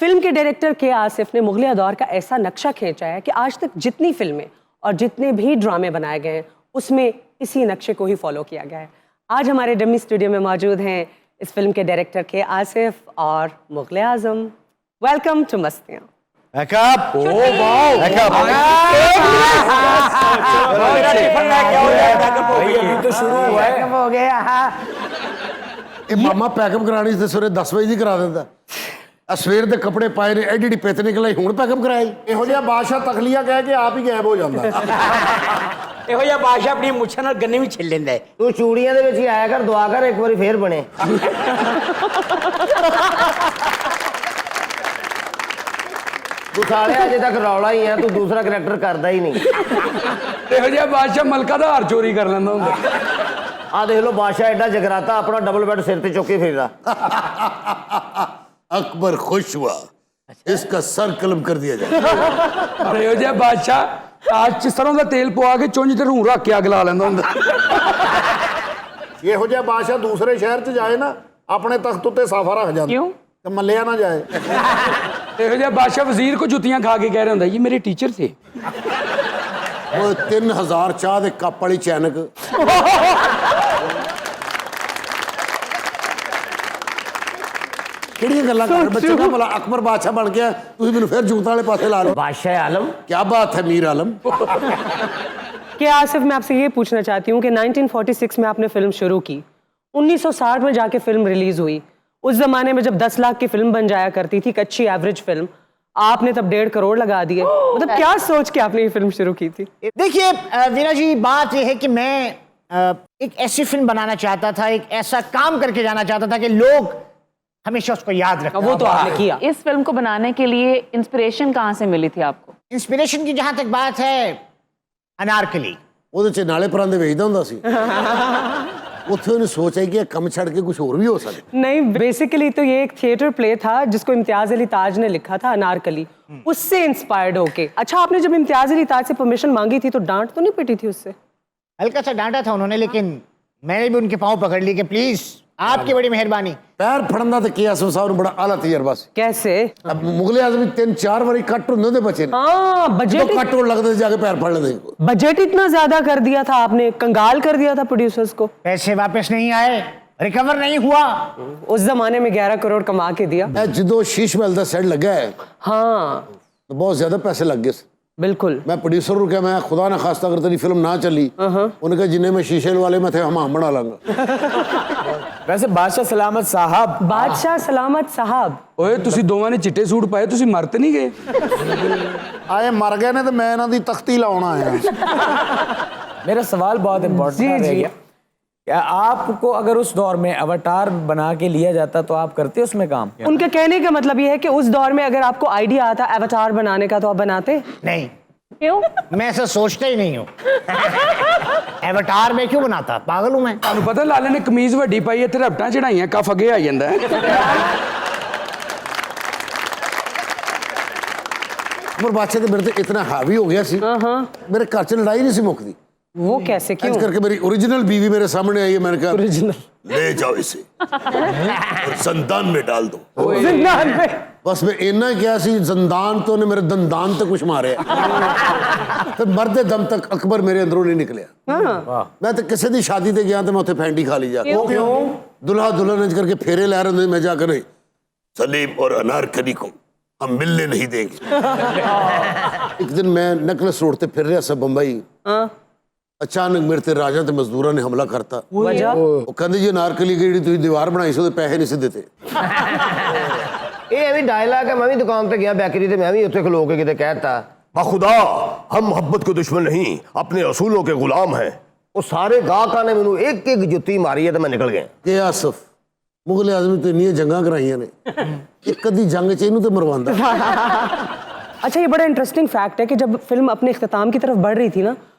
Film के director के आसिफ ने मुगलिया दौर का ऐसा नक्शा खींचा है कि आज तक जितनी फिल्में और जितने भी ड्रामे बनाए गए हैं उसमें इसी नक्शे को ही फॉलो किया गया है। आज हमारे डमी स्टूडियो में मौजूद हैं इस फिल्म के डायरेक्टर के आसिफ और मुगले आजम। Welcome to Mastiyaan. मामा पैकअप करानी तो सवेरे 10 बजे करा देता। सवेर के कपड़े पाए ने एडी पित निकल आई हूँ पैकअप कराई। ਇਹੋ ਜਿਹਾ ਬਾਦਸ਼ਾਹ ਤਖਲੀਆ ਕਹਿ ਕੇ ਆਪ ਹੀ ਗਾਇਬ ਹੋ ਜਾਂਦਾ। ਇਹੋ ਜਿਹਾ ਬਾਦਸ਼ਾਹ ਆਪਣੀ ਮੁੱਛਾਂ ਨਾਲ ਗੰਨੇ ਵੀ ਛਿੱਲ ਲੈਂਦਾ। ਤੂੰ ਚੂੜੀਆਂ ਦੇ ਵਿੱਚ ਹੀ ਆਇਆ ਕਰ, ਦੁਆ ਕਰ ਇੱਕ ਵਾਰੀ ਫੇਰ ਬਣੇ। ਤੂੰ ਸਾਲੇ ਅਜੇ ਤੱਕ ਰੌਲਾ ਹੀ ਆ, ਤੂੰ ਦੂਸਰਾ ਕਰੈਕਟਰ ਕਰਦਾ ਹੀ ਨਹੀਂ। ਇਹੋ ਜਿਹਾ ਬਾਦਸ਼ਾਹ ਮਲਕਾ ਦਾ ਹਾਰ ਚੋਰੀ ਕਰ ਲੈਂਦਾ ਹੁੰਦਾ। ਆ ਦੇਖ ਲਓ ਬਾਦਸ਼ਾਹ ਐਡਾ ਜਗਰਾਤਾ ਆਪਣਾ ਡਬਲ ਬੈੱਡ ਸਿਰ ਤੇ ਚੁੱਕ ਕੇ ਫਿਰਦਾ। अकबर खुश हुआ, इसका सर कलम कर दिया जाए। ਪਰ ਇਹੋ ਜਿਹਾ ਬਾਦਸ਼ਾਹ ਤਾਜ 'ਚ ਸਰੋਂ ਦਾ ਤੇਲ ਪਵਾ ਕੇ ਚੁੰਝ ਤੇ ਰੂਹ ਰੱਖ ਕੇ ਅੱਗ ਲਾ ਲੈਂਦਾ ਹੁੰਦਾ। ਇਹੋ ਜਿਹਾ ਬਾਦਸ਼ਾਹ ਦੂਸਰੇ ਸ਼ਹਿਰ 'ਚ ਜਾਏ ਨਾ ਆਪਣੇ ਤਖਤ ਉੱਤੇ ਸਾਫਾ ਰੱਖ ਜਾਂਦਾ। ਕਿਉਂ? ਤੇ ਮੱਲਿਆ ਨਾ ਜਾਏ। ਇਹੋ ਜਿਹਾ ਬਾਦਸ਼ਾਹ ਵਜ਼ੀਰ ਕੋ ਜੁੱਤੀਆਂ ਖਾ ਕੇ ਕਹਿ ਰਿਹਾ ਹੁੰਦਾ, ਇਹ ਮੇਰੇ ਟੀਚਰ ਥੇ। ਉਹ 3000 ਚਾਹ ਦੇ ਕੱਪ ਵਾਲੀ ਚੈਨਕ। ਕਿਹੜੀਆਂ ਗੱਲਾਂ ਕਰ ਬੱਚੇ ਦਾ ਭਲਾ ਅਕਬਰ ਬਾਦਸ਼ਾਹ ਬਣ ਗਿਆ, ਤੁਸੀਂ ਮੈਨੂੰ ਫਿਰ ਜੂਤਾਂ ਵਾਲੇ ਪਾਸੇ ਲਾ ਰਹੇ। बादशाह आलम क्या बात है मीर आलम। के आसिफ, मैं आपसे ये पूछना चाहती हूँ कि 1946 में आपने फिल्म शुरू की, 1960 में जाके फिल्म रिलीज हुई। उस जमाने में जब 10 लाख की फिल्म बन जाया करती थी, एक अच्छी एवरेज फिल्म, आपने तब 1.5 करोड़ लगा दिए। मतलब क्या सोच के आपने ये फिल्म शुरू की थी? देखिए वीना जी, बात यह है कि मैं एक ऐसी फिल्म बनाना चाहता था, एक ऐसा काम करके जाना चाहता था कि लोग हमेशा उसको याद रखें। वो तो आपने किया। इस फिल्म को बनाने के लिए इंस्पिरेशन कहाँ से मिली थी आपको? इंस्पिरेशन की जहां तक बात है, अनारकली। ਉਹਦੇ 'ਚ ਨਾਲੇ ਪਰਾਂਦੇ ਵੇਚਦਾ ਹੁੰਦਾ ਸੀ। ਉੱਥੇ ਉਹਨੇ ਸੋਚਿਆ ਕਿ ਇਹ ਕੰਮ ਛੱਡ ਕੇ ਕੁਝ ਹੋਰ ਵੀ ਹੋ ਸਕਦਾ। नहीं, बेसिकली तो ये एक थिएटर प्ले था जिसको इम्तियाज अली ताज ने लिखा था, अनारकली। उससे इंस्पायर्ड होके। अच्छा, आपने जब इम्तियाज अली ताज से परमिशन मांगी थी तो डांट तो नहीं पिटी थी उससे? हल्का सा डांटा था उन्होंने, लेकिन मैंने भी उनके पाँव पकड़ ली कि प्लीज आपकी बड़ी मेहरबानी। ਪੈਰ ਫੜਨ ਦਾ ਤੇ ਕੇ ਆਸਫ ਸਾਹਿਬ ਨੂੰ ਬੜਾ ਆਲਾ ਤਜਰਬਾ ਸੀ। कैसे? अब मुगले आजम 3-4 वारी कट ਹੁੰਦੇ ਉਹਦੇ ਬੱਚੇ ਨੇ। हाँ, तो बजट कट होने लगते जाके पैर फड़ लेते। बजट इतना ज्यादा कर दिया था आपने, कंगाल कर दिया था प्रोड्यूसर्स को। पैसे वापस नहीं आए, रिकवर नहीं हुआ। उस जमाने में 11 करोड़ कमा के दिया। ਜਦੋਂ ਸ਼ੀਸ਼ ਮਹਿਲ ਦਾ ਸੈੱਟ ਲੱਗਾ ਹੈ हाँ तो बहुत ज्यादा पैसे लग गए। बिल्कुल। मैं प्रोड्यूसर को क्या, मैं खुदा ना खास्ता अगर तेरी फिल्म ना चली, उनके जिन्हें मैं शीशे वाले में थे हम बना लांगा। वैसे बादशाह सलामत साहब, बादशाह सलामत साहब, ਓਏ ਤੁਸੀਂ ਦੋਵਾਂ ਨੇ ਚਿੱਟੇ ਸੂਟ ਪਾਏ, ਤੁਸੀਂ ਮਰ ਤੇ ਨਹੀਂ ਗਏ? आए मर गए ने तो मैं इन्हां दी तख्ती लाउण आया। मेरा सवाल बहुत इम्पोर्टेंट रह गया। क्या आपको अगर उस दौर में अवतार बना के लिया जाता तो आप करते उसमें काम? उनके कहने का मतलब ये है कि उस दौर में अगर आपको आइडिया आता एवतार बनाने का तो आप बनाते? नहीं, क्यों? मैं ऐसा सोचता ही नहीं हूँ। एवटार में क्यों बनाता, पागल हूँ मैं। ਤੁਹਾਨੂੰ ਪਤਾ ਲਾਲੇ ਨੇ ਕਮੀਜ਼ ਵੱਡੀ ਪਾਈ, ਇੱਥੇ ਰਪਟਾਂ ਚੜਾਈਆਂ, ਕਫ ਅੱਗੇ ਆ ਜਾਂਦਾ ਹੈ। उमर बादशाह तो मेरे ते इतना हावी हो गया सी, मेरे घर च लड़ाई नहीं सी मुकदी। वो कैसे, क्यों? इस करके मेरी ओरिजिनल बीवी मेरे सामने आई है, मैंने कहा ओरिजिनल ले जाओ इसे और जंदान में डाल दो। जिंदान में? बस मैं इन्ना क्या सी, जंदान तो ने मेरे दंदान तक कुछ मारे। फिर मरते दम तक अकबर मेरे अंदरों नहीं निकलिया। मैं तो किसी दी शादी ते गया तो मैं उत्थे फैंटी खा ली जाके। दुल्हा दुल्हन करके फेरे लै रहे मैं जाकर, नहीं सलीम और अनारकली को हम मिलने नहीं देंगे। एक दिन मैं नेकलेस रोड ते फिर रहा सब बंबई, अचानक मेरे ते राजा ते मजदूरा ने हमला करता। वजह? वो कहते जी अनारकली की जी दीवार बनाई सी पैसे नहीं सी देते। ਇਹ ਵੀ ਡਾਇਲੌਗ ਹੈ। ਮੈਂ ਵੀ ਦੁਕਾਨ ਤੇ ਗਿਆ ਬੇਕਰੀ ਤੇ, मैं भी ਉੱਥੇ ਖਲੋ ਕੇ ਕਿਤੇ ਕਹਿਤਾ, बखुदा हम मोहब्बत के दुश्मन नहीं, अपने असूलों के गुलाम हैं। ਉਹ ਸਾਰੇ ਗਾਹਕਾਂ ਨੇ ਮੈਨੂੰ ਇੱਕ ਇੱਕ ਜੁੱਤੀ ਮਾਰੀ ਹੈ ਤੇ ਮੈਂ ਨਿਕਲ ਗਿਆ। के आसफ मुगले आजम तो इन्नियां जंगां कराइयां ने, एक कदी जंग च इहनूं ते मरवांदा। अच्छा, ये बड़ा इंटरेस्टिंग फैक्ट है कि जब फिल्म अपने इख्तिताम की तरफ बढ़ रही थी ना,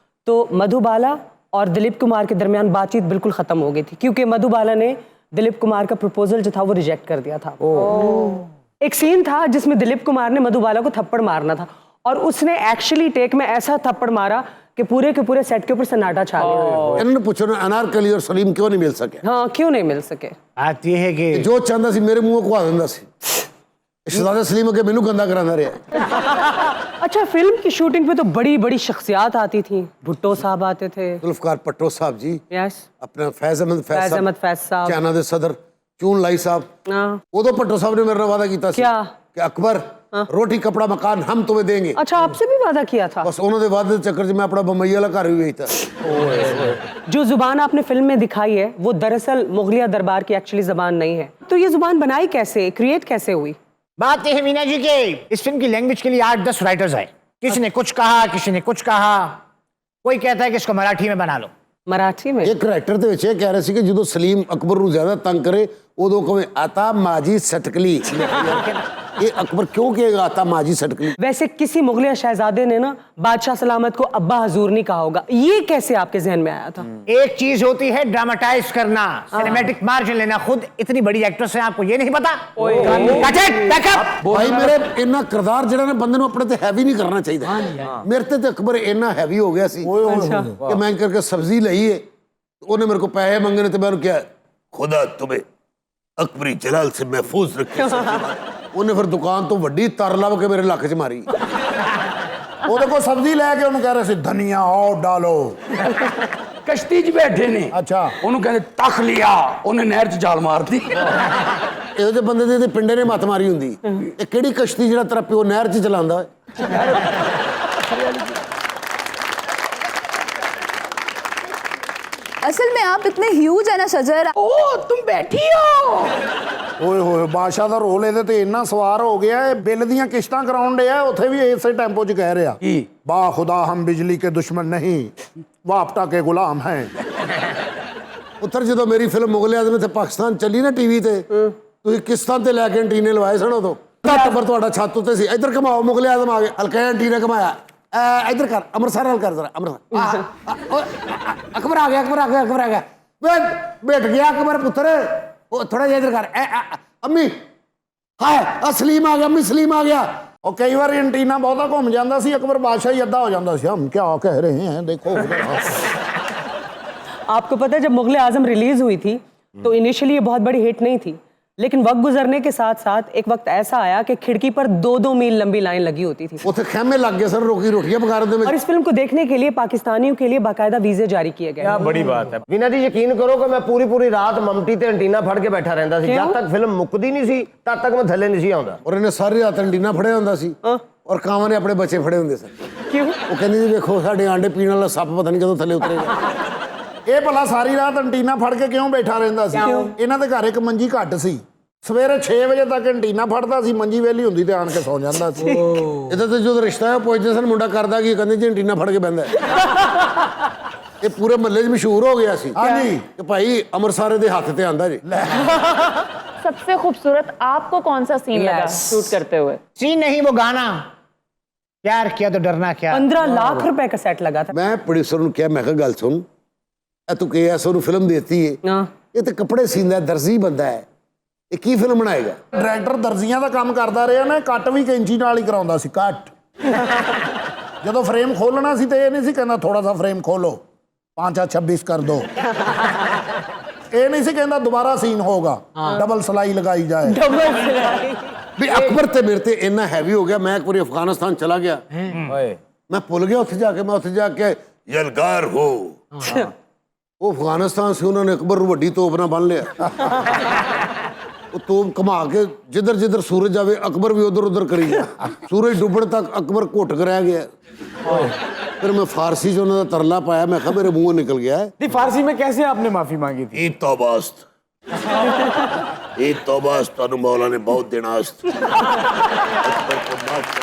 तो मधुबाला और दिलीप कुमार के दरमियान बातचीत बिल्कुल खत्म हो गई थी, क्योंकि मधुबाला ने दिलीप कुमार का प्रपोजल जो था वो रिजेक्ट कर दिया था। एक सीन था जिसमें दिलीप कुमार ने मधुबाला को थप्पड़ मारना था और उसने एक्चुअली टेक में ऐसा थप्पड़ मारा कि पूरे के पूरे सेट के ऊपर सन्नाटा छा गया। इन्होंने पूछो ना अनारकली और सलीम क्यों नहीं मिल सके? हाँ, क्यों नहीं मिल सके? बात यह है कि जो चाहता सी मेरे मुंह को आ दिंदा सी। शहजादा सलीम के मैनू गंदा कराना रहा। अच्छा, फिल्म की शूटिंग पे तो बड़ी बड़ी शख्सियात आती थी, भुट्टो साहब आते थे। जुल्फकार भट्टो साहब जी, यस, अपना फैज अहमद फैज साहब, चाइना दे सदर चून लाई साहब। हाँ। उदो भट्टो साहब ने मेरे नाल वादा कीता सी क्या? कि अकबर रोटी कपड़ा मकान हम तुम्हें देंगे। अच्छा, आपसे भी वादा किया था? बस उन्होंने वादे के चक्कर च मैं अपना बम्बई वाला घर भी बेचता। जो जुबान आपने फिल्म में दिखाई है वो दरअसल मुगलिया दरबार की एक्चुअली जुबान नहीं है। तो ये जुबान बनाई कैसे, क्रिएट कैसे हुई? बात यह है मीना जी के इस फिल्म की लैंग्वेज के लिए 8-10 राइटर्स आए। किसी ने कुछ कहा, किसी ने कुछ कहा। कोई कहता है कि इसको मराठी में बना लो। मराठी में? एक करैक्टर ਦੇ ਵਿੱਚ ਇਹ ਕਹਿ ਰਹੇ ਸੀ ਕਿ ਜਦੋਂ ਸਲੀਮ ਅਕਬਰ ਨੂੰ ਜ਼ਿਆਦਾ ਤੰਗ ਕਰੇ ਉਦੋਂ ਕਹੇ ਆਤਾ ਮਾਜੀ ਸਟਕਲੀ। ये अकबर क्यों कहेगा आता माजी सटकली? वैसे किसी मुगलिया शहजादे ने ना बादशाह सलामत को अब्बा हजूर नहीं कहा होगा, ये कैसे आपके जहन में आया था? एक चीज होती है ड्रामेटाइज करना, सिनेमैटिक मार्जिन लेना। खुद इतनी बड़ी एक्ट्रेस है, आपको ये नहीं पता? Cut it, back up। भाई मेरे इन्ना किरदार ਜਿਹੜਾ ਨੇ ਬੰਦੇ ਨੂੰ ਆਪਣੇ ਤੇ ਹੈਵੀ ਨਹੀਂ ਕਰਨਾ ਚਾਹੀਦਾ। ਮੇਰੇ ਤੇ ਅਕਬਰ ਇੰਨਾ ਹੈਵੀ ਹੋ ਗਿਆ ਸੀ ਕਿ ਮੈਂ ਕਰਕੇ ਸਬਜ਼ੀ ਲਈ ਹੈ, ਉਹਨੇ ਮੇਰੇ को पैसे ਮੰਗਣੇ ਤੇ ਮੈਂ ਉਹਨੂੰ ਕਿਹਾ खुदा तुम्हें अकबरी जलाल से महफूज रखे। ਉਹਨੇ ਫਿਰ ਦੁਕਾਨ ਤੋਂ ਵੱਡੀ ਤਰ ਲੱਭ ਕੇ ਮੇਰੇ ਲੱਕ 'ਚ ਮਾਰੀ। ਉਹਦੇ ਕੋਲ ਸਬਜ਼ੀ ਲੈ ਕੇ ਉਹਨੂੰ ਕਹਿ ਰਹੇ ਸੀ ਧਨੀਆ और डालो। ਕਸ਼ਤੀ 'ਚ ਬੈਠੇ ਨੇ। ਅੱਛਾ। ਉਹਨੂੰ ਕਹਿੰਦੇ ਤਖ ਲਿਆ, ਉਹਨੇ ਨਹਿਰ 'ਚ ਜਾਲ ਮਾਰਤੀ। ਇਹੋ ਜਿਹੇ ਬੰਦੇ ਦੇ ਪਿੰਡੇ ਨੇ ਮੱਤ ਮਾਰੀ ਹੁੰਦੀ। ਇਹ ਕਿਹੜੀ ਕਸ਼ਤੀ ਜਿਹੜਾ ਤੇਰਾ ਪਿਓ ਨਹਿਰ 'ਚ ਚਲਾਉਂਦਾ ਹੈ? असल में आप इतने ह्यूज है ना शजर। ओ तुम बैठी हो। ਓਏ ਹੋਏ ਬਾਦਸ਼ਾਹ ਦਾ ਰੋਲ ਇਹਦੇ ਤੇ ਇੰਨਾ ਸਵਾਰ ਹੋ ਗਿਆ ਇਹ ਬਿੱਲ ਦੀਆਂ ਕਿਸ਼ਤਾਂ ਕਰਾਉਣ ਡਿਆ ਉੱਥੇ ਵੀ ਇਸੇ ਟੈਂਪੋ 'ਚ ਕਹਿ ਰਿਹਾ ਕੀ? ਬਾ ਖੁਦਾ ਹਮ ਬਿਜਲੀ ਕੇ ਦੁਸ਼ਮਣ ਨਹੀਂ ਵਾਪਟਾ ਕੇ ਗੁਲਾਮ ਹੈ। ਉੱਤਰ ਜਦੋਂ ਮੇਰੀ ਫਿਲਮ ਮੁਗਲ ਆਜ਼ਮ ਇੱਥੇ ਪਾਕਿਸਤਾਨ ਚੱਲੀ ਨਾ ਟੀਵੀ ਤੇ, ਤੁਸੀਂ ਕਿਸ਼ਤਾਂ ਤੇ ਲੈ ਕੇ ਐਂਟੀਨੇ ਲਵਾਏ ਸਨ ਉਦੋਂ। ਟੱਬਰ ਤੁਹਾਡਾ ਛੱਤ ਉੱਤੇ ਸੀ। ਇੱਧਰ ਘਮਾਓ ਮੁਗਲ ਆਜ਼ਮ ਆ ਗਏ, ਹਲਕਾ ਐਂਟੀਨਾ ਘਮਾਇਆ। ਇੱਧਰ ਕਰ ਅੰਮ੍ਰਿਤਸਰ ਨਾਲ ਕਰ ਜ਼ਰਾ ਅੰਮ੍ਰਿਤਸਰ। ਅਕਬਰ ਆ ਗਿਆ, ਅਕਬਰ ਆ ਗਿਆ, ਅਕਬਰ ਆ ਗਿਆ। ਬੈਠ ਗਿਆ ਅਕਬਰ ਪੁੱਤਰ। ਉਹ ਥੋੜਾ ਜਿਹਾ ਇੱਧਰ ਕਰ। ਅੰਮੀ ਹਾਏ ਸਲੀਮ ਆ ਗਿਆ, ਅੰਮੀ ਸਲੀਮ ਆ ਗਿਆ। ਉਹ ਕਈ ਵਾਰ ਐਂਟੀਨਾ ਬਹੁਤਾ ਘੁੰਮ ਜਾਂਦਾ ਸੀ ਅਕਬਰ ਬਾਦਸ਼ਾਹ ਹੀ ਅੱਧਾ ਹੋ ਜਾਂਦਾ ਸੀ। ਹਮ क्या कह रहे हैं देखो। आपको पता है जब मुगल आजम रिलीज हुई थी तो इनिशियली ये बहुत बड़ी हिट नहीं थी, लेकिन वक्त गुजरने के साथ साथ एक वक्त ऐसा आया कि खिड़की पर 2-2 मील लंबी लाइन लगी होती थी ਉੱਥੇ ਖੈਮੇ ਲੱਗ ਗਏ ਸਨ ਰੋਕੀ ਰੋਟੀਆਂ ਪਕਾ ਰਹੇ और इस फिल्म को देखने के लिए पाकिस्तानियों के लिए बाकायदा वीजे जारी किए गए। बड़ी बात है। ਵੀਨਾ ਜੀ ਯਕੀਨ ਕਰੋ ਕਿ ਮੈਂ ਪੂਰੀ ਰਾਤ ਮਮਟੀ ਤੇ ਐਂਟੀਨਾ ਫੜ ਕੇ ਬੈਠਾ ਰਹਿੰਦਾ ਸੀ। ਜਦ ਤੱਕ ਫਿਲਮ ਮੁੱਕਦੀ ਨਹੀਂ ਸੀ ਤਦ ਤੱਕ ਮੈਂ ਥੱਲੇ ਨਹੀਂ ਸੀ ਆਉਂਦਾ। ਔਰ ਇਹਨੇ ਸਾਰੀ ਰਾਤ ਐਂਟੀਨਾ ਫੜਿਆ ਹੁੰਦਾ ਸੀ ਔਰ ਕਾਵਾਂ ਨੇ ਆਪਣੇ ਬੱਚੇ ਫੜੇ ਹੁੰਦੇ ਸਨ। क्यों? ਉਹ ਕਹਿੰਦੀ ਸੀ ਵੇਖੋ ਸਾਡੇ ਆਂਡੇ ਪੀਣ ਵਾਲਾ ਸੱਪ ਪਤਾ ਨਹੀਂ ਕਦੋਂ ਥੱਲੇ ਉਤਰੇਗਾ। ਇਹ ਭਲਾ ਸਾਰੀ ਰਾਤ ਐਂਟੀਨਾ ਫੜ ਕੇ ਕਿਉਂ ਬੈਠਾ ਰਹਿੰਦਾ ਸੀ? ਇਹਨਾਂ ਦੇ ਘਰ ਇੱਕ ਮੰਜੀ ਘੱਟ ਸੀ। ਸਵੇਰੇ 6 ਵਜੇ ਤੱਕ ਐਂਟੀਨਾ ਫੜਦਾ ਸੀ, ਮੰਜੀ ਵੇਲੀ ਹੁੰਦੀ ਤੇ ਆਣ ਕੇ ਸੌ ਜਾਂਦਾ ਸੀ। ਇਹਦਾ ਤੇ ਜਦੋਂ ਰਿਸ਼ਤਾ ਹੈ ਪੁੱਛਦੇ ਸਨ ਮੁੰਡਾ ਕਰਦਾ ਕੀ, ਕਹਿੰਦੇ ਜੀ ਐਂਟੀਨਾ ਫੜ ਕੇ ਬਹਿੰਦਾ। ਇਹ ਪੂਰੇ ਮਹੱਲੇ 'ਚ ਮਸ਼ਹੂਰ ਹੋ ਗਿਆ ਸੀ। ਹਾਂਜੀ ਕਿ ਭਾਈ ਅੰਮ੍ਰਿਤਸਰ ਦੇ ਹੱਥ ਤੇ ਆਂਦਾ ਜੀ। सबसे खूबसूरत आपको कौन सा सीन लगा शूट करते हुए? सीन नहीं, वो गाना प्यार किया तो डरना क्या। 15 लाख रुपए का सेट लगा था। ਮੈਂ ਪ੍ਰੋਡਿਊਸਰ ਨੂੰ ਕਿਹਾ, ਮੈਂ ਕਿਹਾ ਗੱਲ ਸੁਣ, ਇਹ ਤੂੰ KS ਨੂੰ ਫਿਲਮ ਦੇਤੀ ਹੈ, हाँ। ਇਹ ਤੇ ਕੱਪੜੇ ਸੀਂਦਾ ਦਰਜੀ ਬੰਦਾ ਹੈ, ਇਹ ਕੀ ਫਿਲਮ ਬਣਾਏਗਾ? ਡਾਇਰੈਕਟਰ ਦਰਜ਼ੀਆਂ ਦਾ ਕੰਮ ਕਰਦਾ ਰਿਹਾ ਨਾ, ਕੱਟ ਵੀ ਕੈਂਚੀ ਨਾਲ ਹੀ ਕਰਾਉਂਦਾ ਸੀ। ਕੱਟ ਜਦੋਂ ਫਰੇਮ ਖੋਲਣਾ ਸੀ ਤੇ ਇਹ ਨਹੀਂ ਸੀ ਕਹਿੰਦਾ ਥੋੜਾ ਸਾ ਫਰੇਮ ਖੋਲੋ 5-26 ਕਰ ਦੋ। ਇਹ ਨਹੀਂ ਸੀ ਕਹਿੰਦਾ ਦੁਬਾਰਾ ਸੀਨ ਹੋਗਾ, ਡਬਲ ਸਲਾਈ ਲਗਾਈ ਜਾਏ। ਵੀ ਅਕਬਰ ਤੇ ਮੇਰੇ ਤੇ ਇੰਨਾ ਹੈਵੀ ਹੋ ਗਿਆ। ਮੈਂ ਇੱਕ ਵਾਰੀ ਅਫਗਾਨਿਸਤਾਨ ਚਲਾ ਗਿਆ, ਮੈਂ ਭੁੱਲ ਗਿਆ ਉੱਥੇ ਜਾ ਕੇ, ਮੈਂ ਉੱਥੇ ਜਾ ਕੇ ਯਲਗਾਰ ਹੋ, ਉਹ ਅਫਗਾਨਿਸਤਾਨ ਸੀ, ਉਹਨਾਂ ਨੇ ਅਕਬਰ ਨੂੰ ਵੱਡੀ ਤੋਪ ਨਾਲ ਬੰਨ ਲਿਆ। ਉਹ ਤੋਪ ਘੁਮਾ ਕੇ ਜਿੱਧਰ ਜਿੱਧਰ ਸੂਰਜ ਜਾਵੇ ਅਕਬਰ ਵੀ ਉਧਰ ਉਧਰ ਕਰੀ ਗਿਆ। ਸੂਰਜ ਡੁੱਬਣ ਤੱਕ ਅਕਬਰ ਘੁੱਟ ਕੇ ਰਹਿ ਗਿਆ। फिर मैं फारसी से उन्होंने तरला पाया, मैं कहा मेरे मुंह निकल गया है। फारसी में कैसे आपने माफी मांगी थी? ईद तौबास्त तनु मौला ने बहुत दिनास्त। अकबर को माफ कर